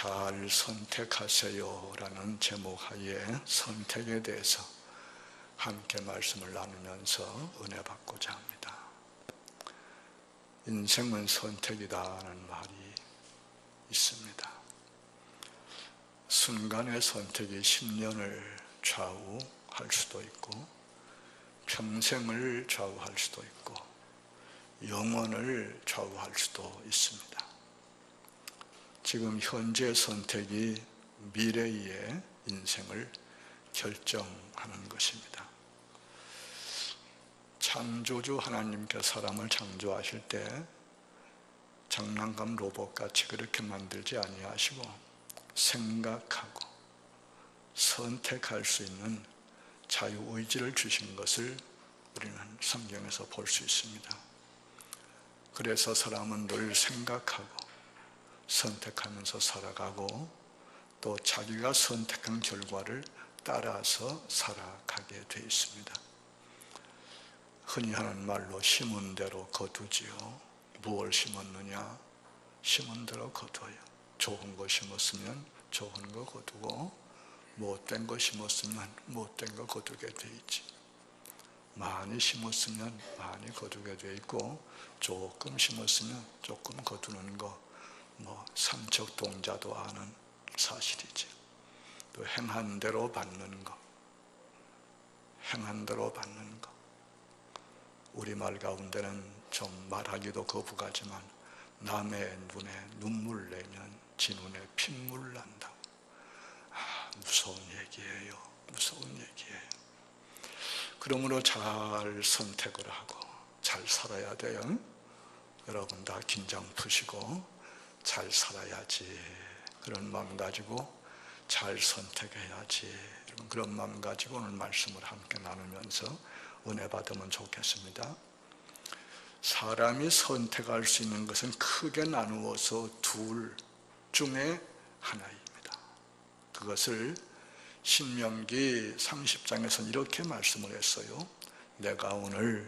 잘 선택하세요 라는 제목하에 선택에 대해서 함께 말씀을 나누면서 은혜 받고자 합니다. 인생은 선택이다라는 말이 있습니다. 순간의 선택이 10년을 좌우할 수도 있고 평생을 좌우할 수도 있고 영원을 좌우할 수도 있습니다. 지금 현재 선택이 미래의 인생을 결정하는 것입니다. 창조주 하나님께 사람을 창조하실 때 장난감 로봇같이 그렇게 만들지 아니하시고 생각하고 선택할 수 있는 자유의지를 주신 것을 우리는 성경에서 볼 수 있습니다. 그래서 사람은 늘 생각하고 선택하면서 살아가고 또 자기가 선택한 결과를 따라서 살아가게 되어 있습니다. 흔히 하는 말로 심은 대로 거두지요. 무엇을 심었느냐? 심은 대로 거둬요. 좋은 거 심었으면 좋은 거 거두고 못된 거 심었으면 못된 거 거두게 돼 있지. 많이 심었으면 많이 거두게 돼 있고 조금 심었으면 조금 거두는 거 삼척동자도 아는 사실이지. 또 행한 대로 받는 거, 행한 대로 받는 거. 우리말 가운데는 좀 말하기도 거북하지만 남의 눈에 눈물 내면 지 눈에 핏물 난다고. 무서운 얘기예요. 무서운 얘기예요. 그러므로 잘 선택을 하고 잘 살아야 돼요. 여러분 다 긴장 푸시고 잘 살아야지. 그런 마음 가지고 잘 선택해야지. 그런 마음 가지고 오늘 말씀을 함께 나누면서 은혜 받으면 좋겠습니다. 사람이 선택할 수 있는 것은 크게 나누어서 둘 중에 하나입니다. 그것을 신명기 30장에서는 이렇게 말씀을 했어요. 내가 오늘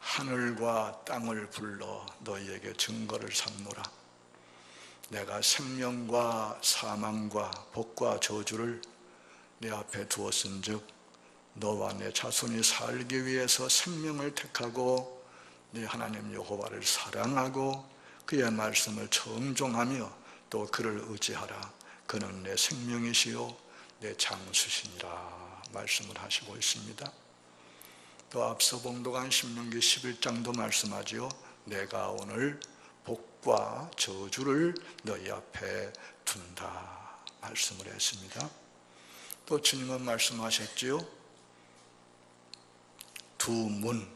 하늘과 땅을 불러 너희에게 증거를 삼노라. 내가 생명과 사망과 복과 저주를 내 앞에 두었은즉 너와 내 자손이 살기 위해서 생명을 택하고 네 하나님 여호와를 사랑하고 그의 말씀을 청종하며 또 그를 의지하라. 그는 내 생명이시요 내 장수시니라 말씀을 하시고 있습니다. 또 앞서 봉독한 신명기 11장도 말씀하지요. 내가 오늘 복과 저주를 너희 앞에 둔다 말씀을 했습니다. 또 주님은 말씀하셨지요. 두 문,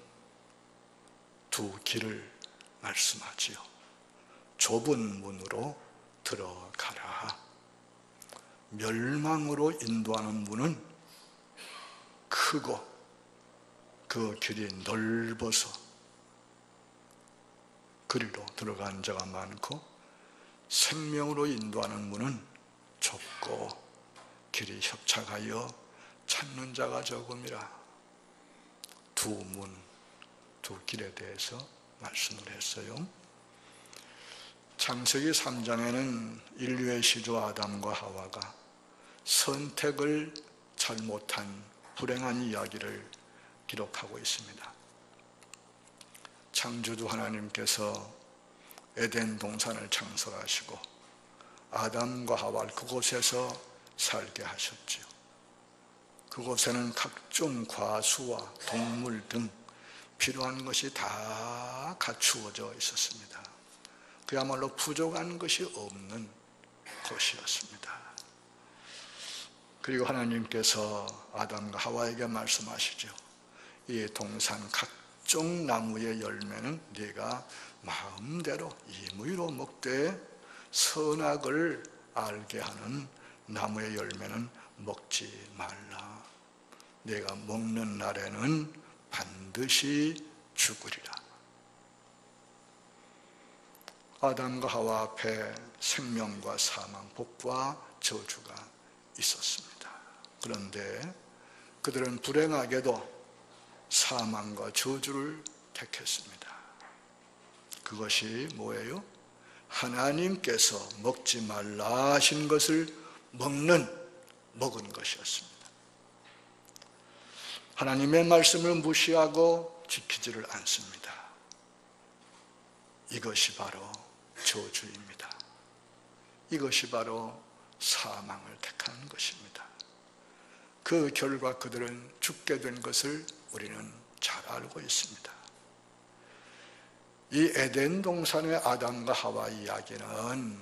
두 길을 말씀하지요. 좁은 문으로 들어가라. 멸망으로 인도하는 문은 크고 그 길이 넓어서 그리로 들어간 자가 많고 생명으로 인도하는 문은 좁고 길이 협착하여 찾는 자가 적음이라. 두 문, 두 길에 대해서 말씀을 했어요. 창세기 3장에는 인류의 시조 아담과 하와가 선택을 잘못한 불행한 이야기를 기록하고 있습니다. 창조주 하나님께서 에덴 동산을 창설하시고 아담과 하와를 그곳에서 살게 하셨지요. 그곳에는 각종 과수와 동물 등 필요한 것이 다 갖추어져 있었습니다. 그야말로 부족한 것이 없는 곳이었습니다. 그리고 하나님께서 아담과 하와에게 말씀하시죠. 이 동산 각종 나무의 열매는 네가 마음대로 임의로 먹되 선악을 알게 하는 나무의 열매는 먹지 말라. 네가 먹는 날에는 반드시 죽으리라. 아담과 하와 앞에 생명과 사망, 복과 저주가 있었습니다. 그런데 그들은 불행하게도 사망과 저주를 택했습니다. 그것이 뭐예요? 하나님께서 먹지 말라 하신 것을 먹은 것이었습니다. 하나님의 말씀을 무시하고 지키지를 않습니다. 이것이 바로 저주입니다. 이것이 바로 사망을 택한 것입니다. 그 결과 그들은 죽게 된 것을 우리는 잘 알고 있습니다. 이 에덴 동산의 아담과 하와 이야기는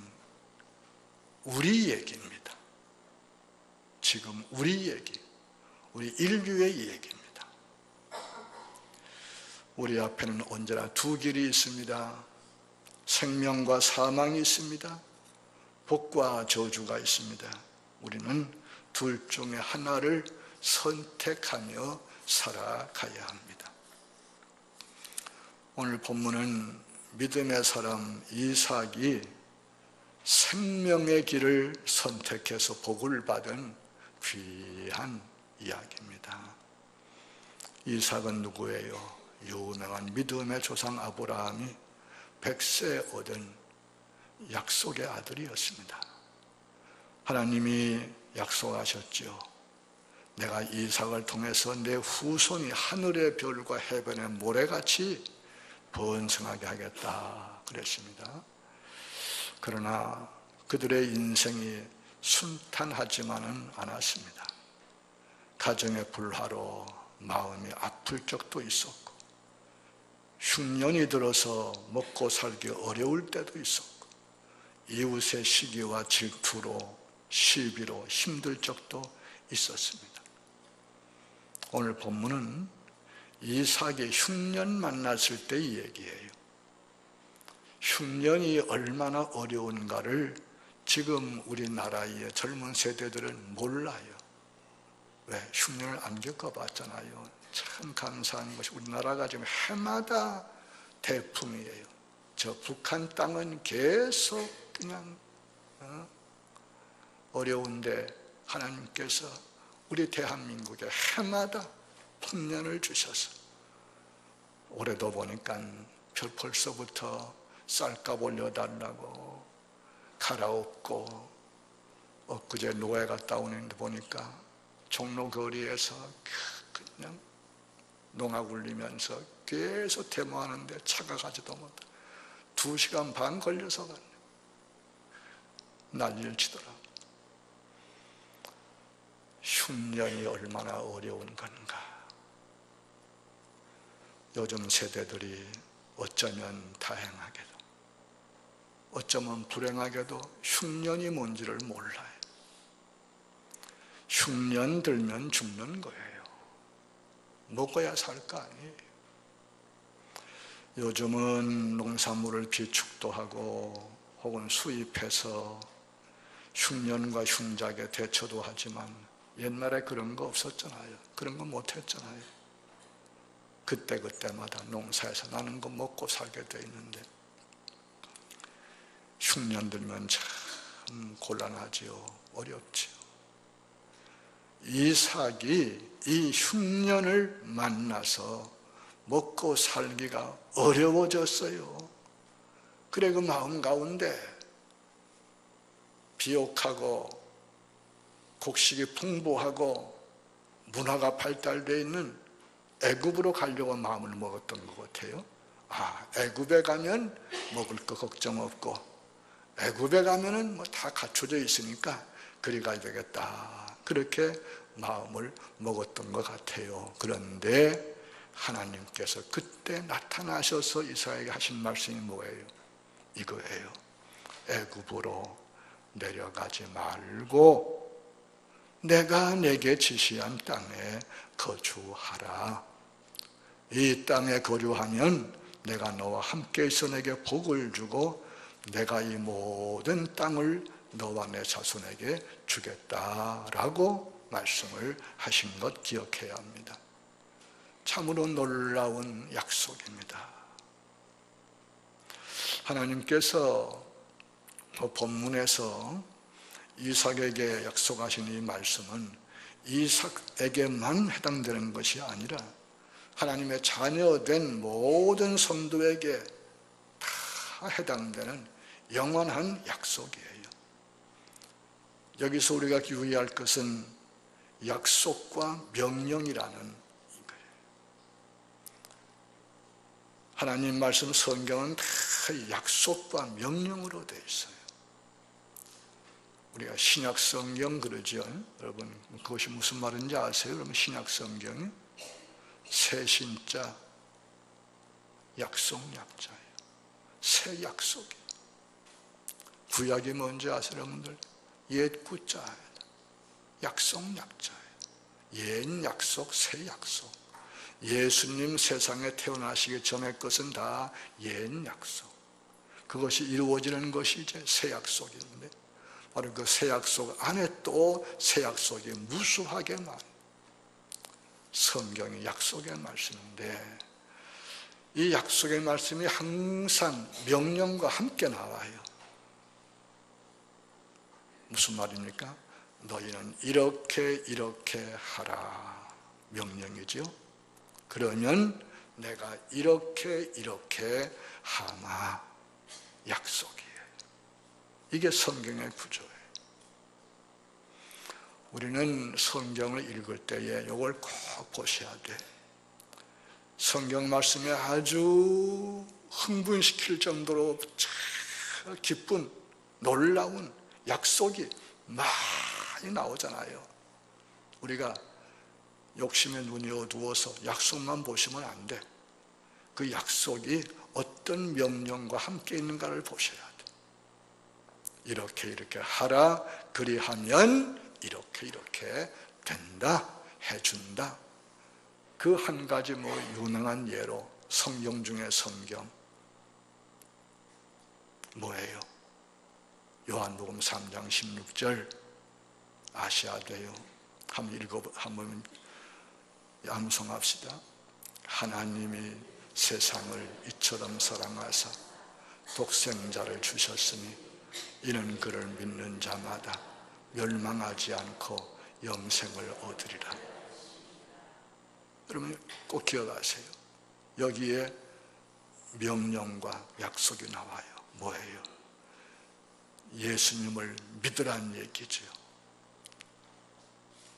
우리 얘기입니다. 지금 우리 얘기, 우리 인류의 얘기입니다. 우리 앞에는 언제나 두 길이 있습니다. 생명과 사망이 있습니다. 복과 저주가 있습니다. 우리는 둘 중에 하나를 선택하며 살아가야 합니다. 오늘 본문은 믿음의 사람 이삭이 생명의 길을 선택해서 복을 받은 귀한 이야기입니다. 이삭은 누구예요? 유명한 믿음의 조상 아브라함이 100세에 얻은 약속의 아들이었습니다. 하나님이 약속하셨죠. 내가 이삭을 통해서 내 후손이 하늘의 별과 해변의 모래같이 번성하게 하겠다 그랬습니다. 그러나 그들의 인생이 순탄하지만은 않았습니다. 가정의 불화로 마음이 아플 적도 있었고, 흉년이 들어서 먹고 살기 어려울 때도 있었고, 이웃의 시기와 질투로 시비로 힘들 적도 있었습니다. 오늘 본문은 이삭이 흉년 만났을 때의 얘기예요. 흉년이 얼마나 어려운가를 지금 우리나라의 젊은 세대들은 몰라요. 왜? 흉년을 안 겪어봤잖아요. 참 감사한 것이 우리나라가 지금 해마다 태풍이에요. 저 북한 땅은 계속 그냥 어려운데 하나님께서 우리 대한민국에 해마다 풍년을 주셔서 올해도 보니까 벌써부터 쌀값 올려달라고 갈아엎고, 엊그제 노예 갔다 오는데 보니까 종로 거리에서 그냥 농악 울리면서 계속 데모하는데 차가 가지도 못해 2시간 반 걸려서 갔네. 난리를 치더라고. 흉년이 얼마나 어려운 건가. 요즘 세대들이 어쩌면 다행하게도, 어쩌면 불행하게도 흉년이 뭔지를 몰라요. 흉년 들면 죽는 거예요. 먹어야 살 거 아니에요. 요즘은 농산물을 비축도 하고 혹은 수입해서 흉년과 흉작에 대처도 하지만 옛날에 그런 거 없었잖아요. 그런 거 못했잖아요. 그때마다 농사에서 나는 거 먹고 살게 돼 있는데 흉년 들면 참 곤란하지요. 어렵지요. 이삭이 이 흉년을 만나서 먹고 살기가 어려워졌어요. 그래 그 마음 가운데 비옥하고 곡식이 풍부하고 문화가 발달되어 있는 애굽으로 가려고 마음을 먹었던 것 같아요. 애굽에 가면 먹을 거 걱정 없고 애굽에 가면은 뭐 다 갖춰져 있으니까 그리 가야 되겠다. 그렇게 마음을 먹었던 것 같아요. 그런데 하나님께서 그때 나타나셔서 이삭에게 하신 말씀이 뭐예요? 이거예요. 애굽으로 내려가지 말고 내가 내게 지시한 땅에 거주하라. 이 땅에 거주하면 내가 너와 함께 있어 내게 복을 주고 내가 이 모든 땅을 너와 내 자손에게 주겠다라고 말씀을 하신 것 기억해야 합니다. 참으로 놀라운 약속입니다. 하나님께서 본문에서 이삭에게 약속하신 이 말씀은 이삭에게만 해당되는 것이 아니라 하나님의 자녀된 모든 성도에게 다 해당되는 영원한 약속이에요. 여기서 우리가 유의할 것은 약속과 명령이라는 거예요. 하나님 말씀 성경은 다 약속과 명령으로 되어 있어요. 우리가 신약 성경 그러죠. 여러분 그것이 무슨 말인지 아세요? 여러분 신약 성경이 새 신자 약속 약자예요. 새 약속이. 구약이 뭔지 아세요, 여러분들? 옛 구자예요. 약속 약자예요. 옛 약속, 새 약속. 예수님 세상에 태어나시기 전의 것은 다 옛 약속. 그것이 이루어지는 것이 이제 새 약속인데, 바로 그 새 약속 안에 또 새 약속이 무수하게 많아요. 성경이 약속의 말씀인데, 이 약속의 말씀이 항상 명령과 함께 나와요. 무슨 말입니까? 너희는 이렇게 하라. 명령이죠. 그러면 내가 이렇게 하마. 약속이에요. 이게 성경의 구조예요. 우리는 성경을 읽을 때에 이걸 꼭 보셔야 돼. 성경 말씀에 아주 흥분시킬 정도로 기쁜 놀라운 약속이 많이 나오잖아요. 우리가 욕심에 눈이 어두워서 약속만 보시면 안 돼. 그 약속이 어떤 명령과 함께 있는가를 보셔야 돼. 이렇게 하라. 그리하면 이렇게 된다. 해준다. 그 한 가지 유능한 예로 성경 중에 성경 뭐예요? 요한복음 3장 16절 아셔야 돼요. 한번 암송합시다. 하나님이 세상을 이처럼 사랑하사 독생자를 주셨으니 이는 그를 믿는 자마다 멸망하지 않고 영생을 얻으리라. 여러분 꼭 기억하세요. 여기에 명령과 약속이 나와요. 뭐예요? 예수님을 믿으란 얘기죠.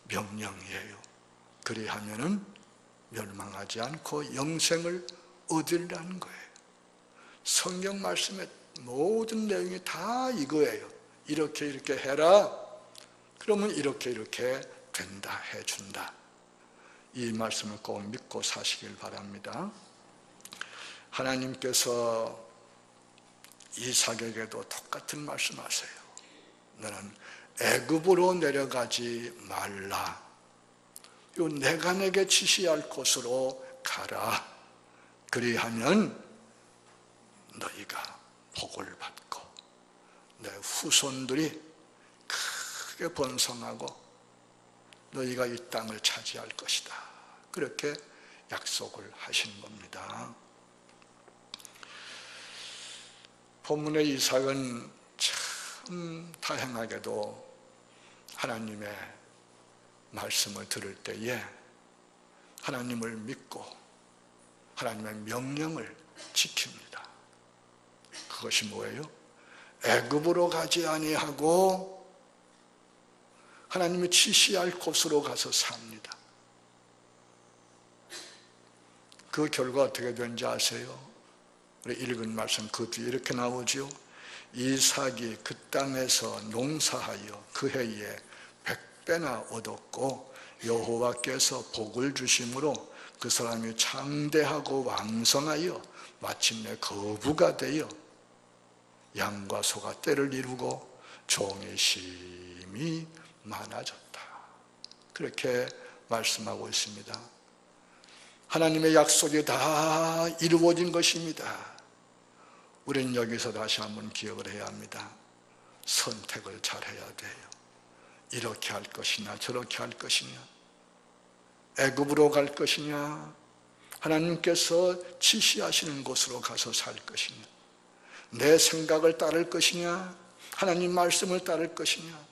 명령이에요. 그리하면은 멸망하지 않고 영생을 얻으리라는 거예요. 성경 말씀의 모든 내용이 다 이거예요. 이렇게 해라. 그러면 이렇게 된다. 해준다. 이 말씀을 꼭 믿고 사시길 바랍니다. 하나님께서 이삭에게도 똑같은 말씀하세요. 너는 애굽으로 내려가지 말라. 내가 내게 지시할 곳으로 가라. 그리하면 너희가 복을 받고 내 후손들이 크게 번성하고 너희가 이 땅을 차지할 것이다. 그렇게 약속을 하신 겁니다. 본문의 이삭은 참 다행하게도 하나님의 말씀을 들을 때에 하나님을 믿고 하나님의 명령을 지킵니다. 그것이 뭐예요? 애굽으로 가지 아니하고 하나님이 지시할 곳으로 가서 삽니다. 그 결과 어떻게 된지 아세요? 우리 읽은 말씀 그 뒤에 이렇게 나오죠. 이삭이 그 땅에서 농사하여 그 해에 100배나 얻었고 여호와께서 복을 주심으로 그 사람이 장대하고 왕성하여 마침내 거부가 되어 양과 소가 때를 이루고 종의 심이 많아졌다. 그렇게 말씀하고 있습니다. 하나님의 약속이 다 이루어진 것입니다. 우리는 여기서 다시 한번 기억을 해야 합니다. 선택을 잘 해야 돼요. 이렇게 할 것이냐 저렇게 할 것이냐, 애굽으로 갈 것이냐, 하나님께서 지시하시는 곳으로 가서 살 것이냐, 내 생각을 따를 것이냐, 하나님 말씀을 따를 것이냐,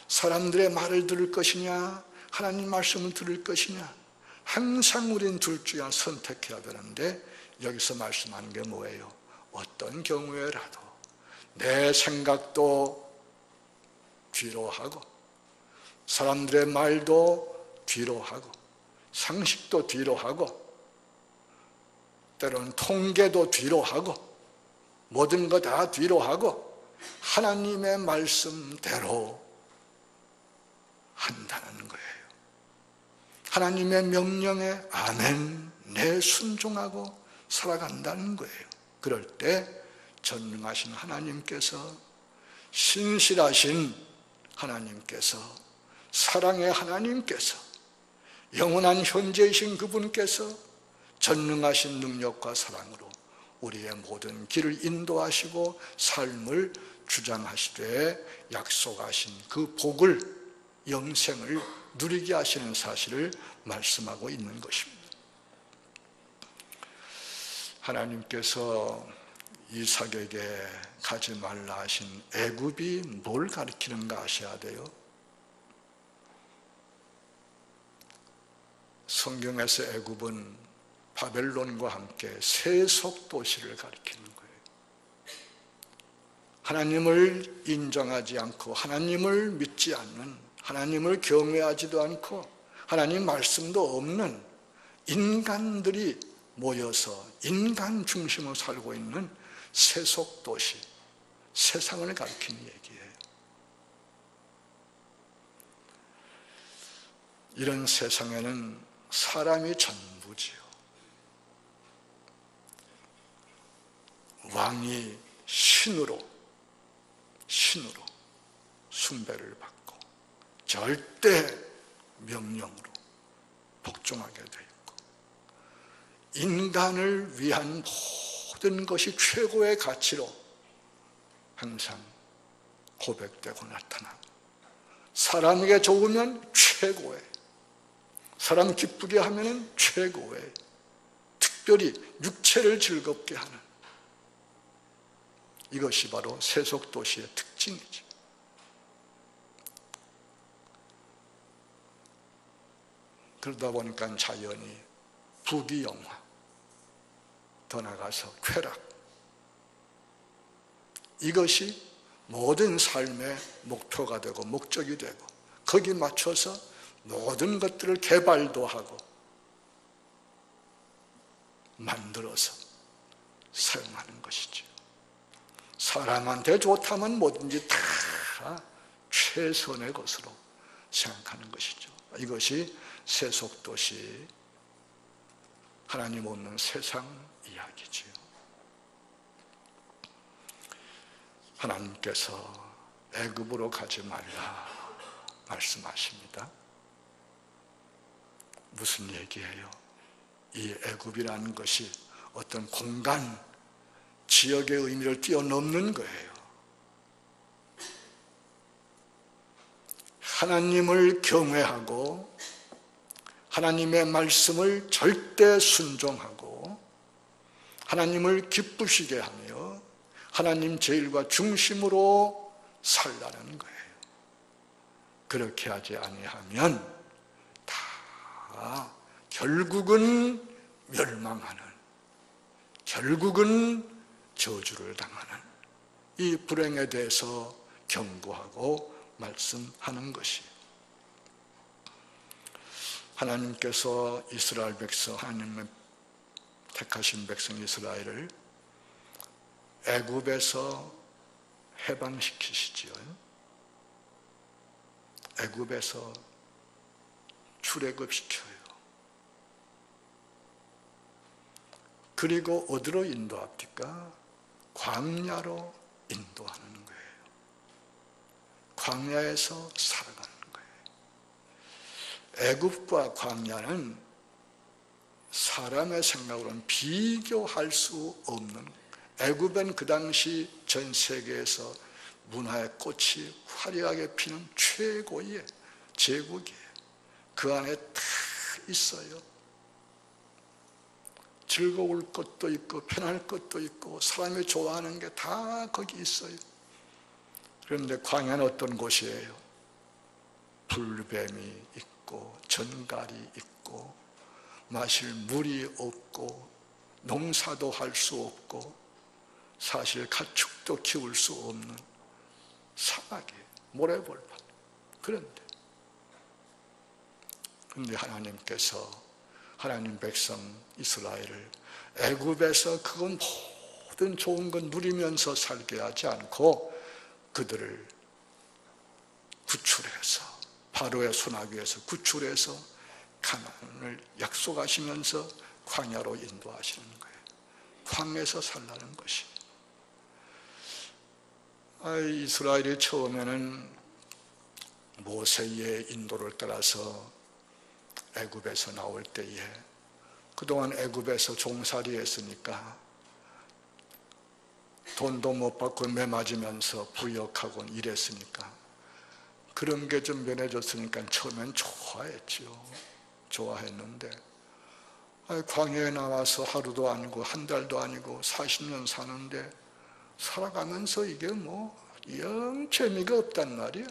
사람들의 말을 들을 것이냐, 하나님 말씀을 들을 것이냐, 항상 우리는 둘 중에 선택해야 되는데 여기서 말씀하는 게 뭐예요? 어떤 경우에라도 내 생각도 뒤로 하고 사람들의 말도 뒤로 하고 상식도 뒤로 하고 때로는 통계도 뒤로 하고 모든 거 다 뒤로 하고 하나님의 말씀대로 한다는 거예요. 하나님의 명령에 아멘, 네 순종하고 살아간다는 거예요. 그럴 때 전능하신 하나님께서, 신실하신 하나님께서, 사랑의 하나님께서, 영원한 현재이신 그분께서 전능하신 능력과 사랑으로 우리의 모든 길을 인도하시고 삶을 주장하시되 약속하신 그 복을, 영생을 누리게 하시는 사실을 말씀하고 있는 것입니다. 하나님께서 이삭에게 가지 말라 하신 애굽이 뭘 가리키는가 아셔야 돼요. 성경에서 애굽은 바벨론과 함께 세속 도시를 가리키는 거예요. 하나님을 인정하지 않고 하나님을 믿지 않는, 하나님을 경외하지도 않고 하나님 말씀도 없는 인간들이 모여서 인간 중심으로 살고 있는 세속 도시, 세상을 가리키는 얘기예요. 이런 세상에는 사람이 전부지요. 왕이 신으로 숭배를 받고 절대 명령으로 복종하게 돼 있고, 인간을 위한 모든 것이 최고의 가치로 항상 고백되고 나타나고, 사람에게 좋으면 최고의, 사람 기쁘게 하면 최고의, 특별히 육체를 즐겁게 하는, 이것이 바로 세속도시의 특징이죠. 그러다 보니까 자연히 부귀영화, 더 나아가서 쾌락, 이것이 모든 삶의 목표가 되고 목적이 되고 거기에 맞춰서 모든 것들을 개발도 하고 만들어서 사용하는 것이죠. 사람한테 좋다면 뭐든지 다 최선의 것으로 생각하는 것이죠. 이것이 세속도시, 하나님 없는 세상 이야기지요. 하나님께서 애굽으로 가지 말라 말씀하십니다. 무슨 얘기예요? 이 애굽이라는 것이 어떤 공간, 지역의 의미를 뛰어넘는 거예요. 하나님을 경외하고 하나님의 말씀을 절대 순종하고 하나님을 기쁘시게 하며 하나님 제일과 중심으로 살라는 거예요. 그렇게 하지 아니하면 다 결국은 멸망하는, 결국은 저주를 당하는 이 불행에 대해서 경고하고 말씀하는 것이에요. 하나님께서 이스라엘 백성, 하나님의 택하신 백성 이스라엘을 애굽에서 해방시키시지요. 애굽에서 출애굽시켜요. 그리고 어디로 인도합니까? 광야로 인도하는 거예요. 광야에서 살아가는 거예요. 애굽과 광야는 사람의 생각으로는 비교할 수 없는, 애굽은 그 당시 전 세계에서 문화의 꽃이 화려하게 피는 최고의 제국이에요. 그 안에 다 있어요. 즐거울 것도 있고 편할 것도 있고 사람이 좋아하는 게 다 거기 있어요. 그런데 광야는 어떤 곳이에요? 불뱀이 있고 전갈이 있고 마실 물이 없고 농사도 할 수 없고 사실 가축도 키울 수 없는 사막에 모래벌판. 그런데 하나님께서 하나님 백성 이스라엘을 애굽에서 그 모든 좋은 것 누리면서 살게 하지 않고 그들을 구출해서 바로의 손아귀에서 구출해서 가나안을 약속하시면서 광야로 인도하시는 거예요. 광야에서 살라는 것이. 이스라엘이 처음에는 모세의 인도를 따라서 애굽에서 나올 때에 그동안 애굽에서 종살이 했으니까 돈도 못 받고 매 맞으면서 부역하고 일했으니까 그런 게 좀 면해졌으니까 처음엔 좋아했는데 광야에 나와서 하루도 아니고 한 달도 아니고 40년 사는데 살아가면서 이게 영 재미가 없단 말이야.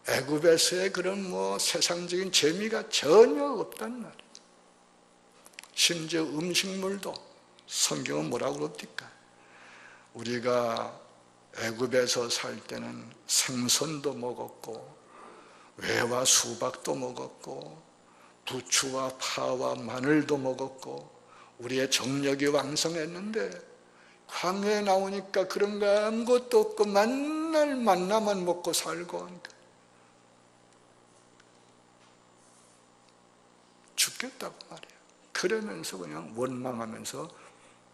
애굽에서의 그런 세상적인 재미가 전혀 없단 말이야. 심지어 음식물도 성경은 뭐라고 그럽니까? 우리가 애굽에서 살 때는 생선도 먹었고 외와 수박도 먹었고 부추와 파와 마늘도 먹었고 우리의 정력이 왕성했는데 광야에 나오니까 그런 거 아무것도 없고 맨날 만나만 먹고 살고 하니까 죽겠다고 말이에요. 그러면서 그냥 원망하면서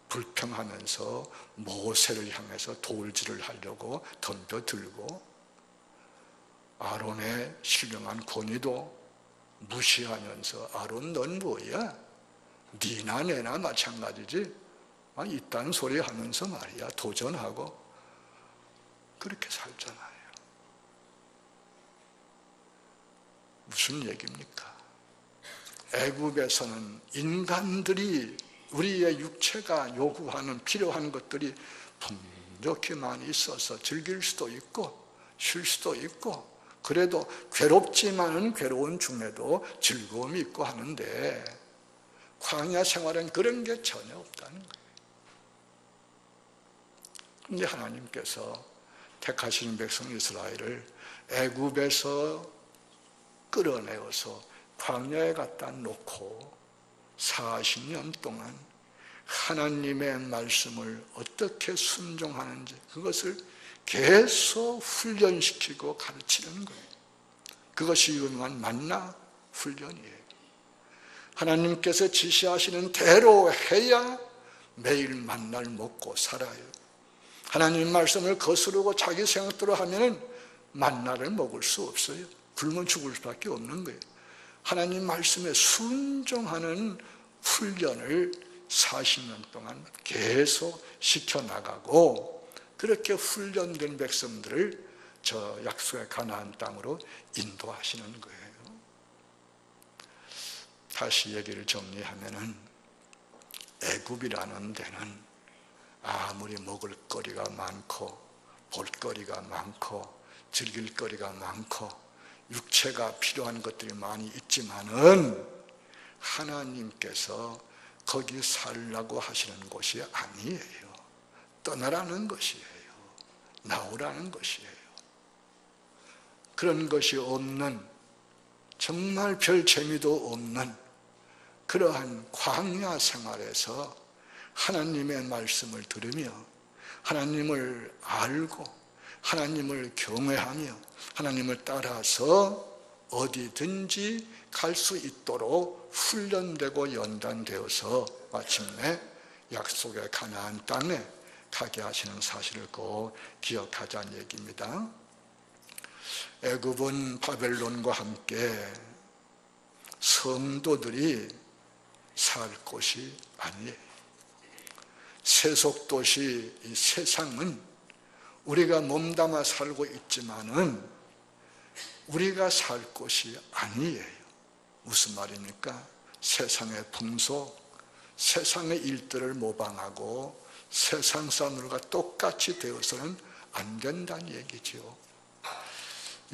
불평하면서 모세를 향해서 돌질을 하려고 덤벼들고 아론의 신령한 권위도 무시하면서 아론 넌 뭐야? 니나 내나 마찬가지지? 있다는 소리 하면서 말이야 도전하고 그렇게 살잖아요. 무슨 얘기입니까? 애굽에서는 인간들이 우리의 육체가 요구하는 필요한 것들이 풍족히 많이 있어서 즐길 수도 있고 쉴 수도 있고 그래도 괴롭지만은 괴로운 중에도 즐거움이 있고 하는데 광야 생활은 그런 게 전혀 없다는 거예요. 그런데 하나님께서 택하시는 백성 이스라엘을 애굽에서 끌어내어서 광야에 갖다 놓고 40년 동안 하나님의 말씀을 어떻게 순종하는지 그것을 계속 훈련시키고 가르치는 거예요. 그것이 유명한 만나 훈련이에요. 하나님께서 지시하시는 대로 해야 매일 만나를 먹고 살아요. 하나님 말씀을 거스르고 자기 생각대로 하면 만나를 먹을 수 없어요. 굶어 죽을 수밖에 없는 거예요. 하나님 말씀에 순종하는 훈련을 40년 동안 계속 시켜나가고 그렇게 훈련된 백성들을 저 약속의 가나안 땅으로 인도하시는 거예요. 다시 얘기를 정리하면은 애굽이라는 데는 아무리 먹을 거리가 많고 볼거리가 많고 즐길 거리가 많고 육체가 필요한 것들이 많이 있지만은 하나님께서 거기 살라고 하시는 곳이 아니에요. 떠나라는 것이에요. 나오라는 것이에요. 그런 것이 없는 정말 별 재미도 없는 그러한 광야 생활에서 하나님의 말씀을 들으며 하나님을 알고 하나님을 경외하며 하나님을 따라서 어디든지 갈 수 있도록 훈련되고 연단되어서 마침내 약속의 가나안 땅에 가게 하시는 사실을 꼭 기억하자는 얘기입니다. 애굽은 바벨론과 함께 성도들이 살 곳이 아니에요. 세속도시 이 세상은 우리가 몸담아 살고 있지만은 우리가 살 곳이 아니에요. 무슨 말입니까? 세상의 풍속, 세상의 일들을 모방하고 세상 사람들과 똑같이 되어서는 안 된다는 얘기죠.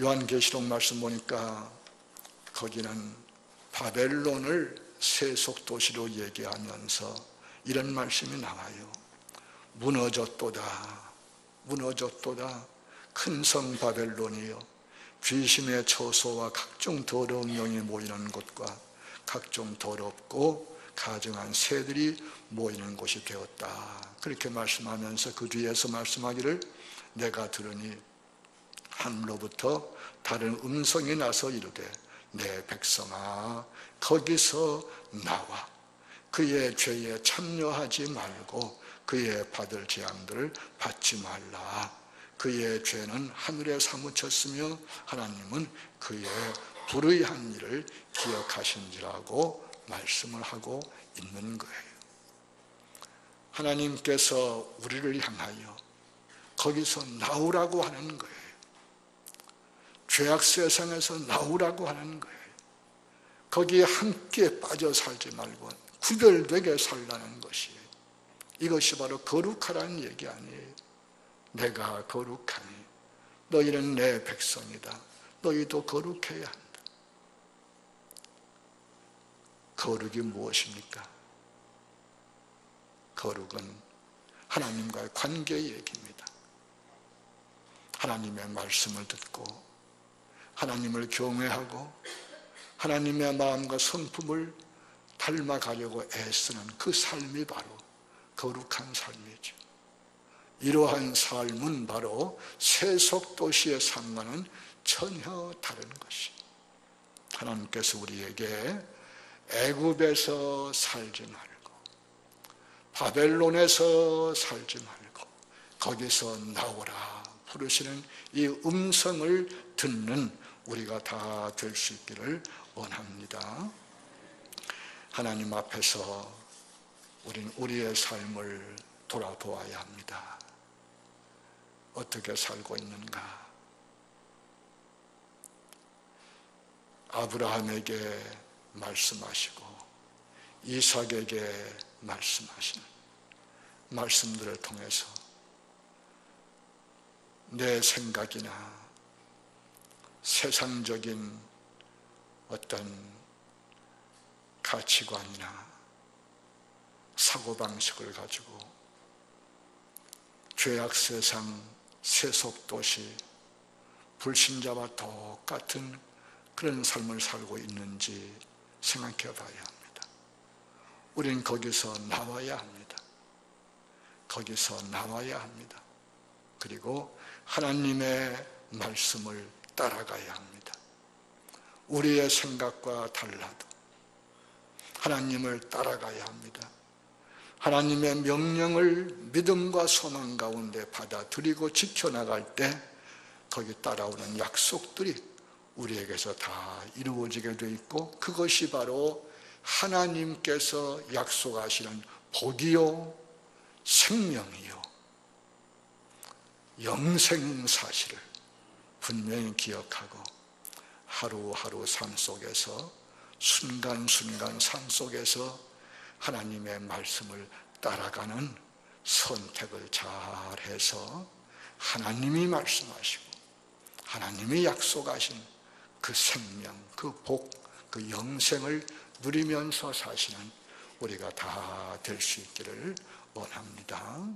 요한계시록 말씀 보니까 거기는 바벨론을 세속도시로 얘기하면서 이런 말씀이 나와요. 무너졌도다. 무너졌도다. 큰 성 바벨론이여, 귀신의 처소와 각종 더러운 영이 모이는 곳과 각종 더럽고 가증한 새들이 모이는 곳이 되었다. 그렇게 말씀하면서 그 뒤에서 말씀하기를, 내가 들으니 하늘로부터 다른 음성이 나서 이르되, 내 백성아, 거기서 나와 그의 죄에 참여하지 말고 그의 받을 재앙들을 받지 말라. 그의 죄는 하늘에 사무쳤으며 하나님은 그의 불의한 일을 기억하신지라고 말씀을 하고 있는 거예요. 하나님께서 우리를 향하여 거기서 나오라고 하는 거예요. 죄악 세상에서 나오라고 하는 거예요. 거기에 함께 빠져 살지 말고 구별되게 살라는 것이에요. 이것이 바로 거룩하라는 얘기 아니에요. 내가 거룩하니 너희는 내 백성이다. 너희도 거룩해야 한다. 거룩이 무엇입니까? 거룩은 하나님과의 관계의 얘기입니다. 하나님의 말씀을 듣고 하나님을 경외하고 하나님의 마음과 성품을 닮아가려고 애쓰는 그 삶이 바로 거룩한 삶이죠. 이러한 삶은 바로 세속도시의 삶과는 전혀 다른 것이에요. 하나님께서 우리에게 애굽에서 살지 말고 바벨론에서 살지 말고 거기서 나오라 부르시는 이 음성을 듣는 우리가 다 될 수 있기를 원합니다. 하나님 앞에서 우리는 우리의 삶을 돌아보아야 합니다. 어떻게 살고 있는가? 아브라함에게 말씀하시고 이삭에게 말씀하신 말씀들을 통해서 내 생각이나 세상적인 어떤 가치관이나 사고방식을 가지고 죄악 세상, 세속도시, 불신자와 똑같은 그런 삶을 살고 있는지 생각해 봐야 합니다. 우리는 거기서 나와야 합니다. 거기서 나와야 합니다. 그리고 하나님의 말씀을 따라가야 합니다. 우리의 생각과 달라도 하나님을 따라가야 합니다. 하나님의 명령을 믿음과 소망 가운데 받아들이고 지켜나갈 때 거기 따라오는 약속들이 우리에게서 다 이루어지게 돼 있고 그것이 바로 하나님께서 약속하시는 복이요 생명이요 영생 사실을 분명히 기억하고 하루하루 삶 속에서 순간순간 삶 속에서 하나님의 말씀을 따라가는 선택을 잘해서 하나님이 말씀하시고 하나님이 약속하신 그 생명, 그 복, 그 영생을 누리면서 사시는 우리가 다 될 수 있기를 원합니다.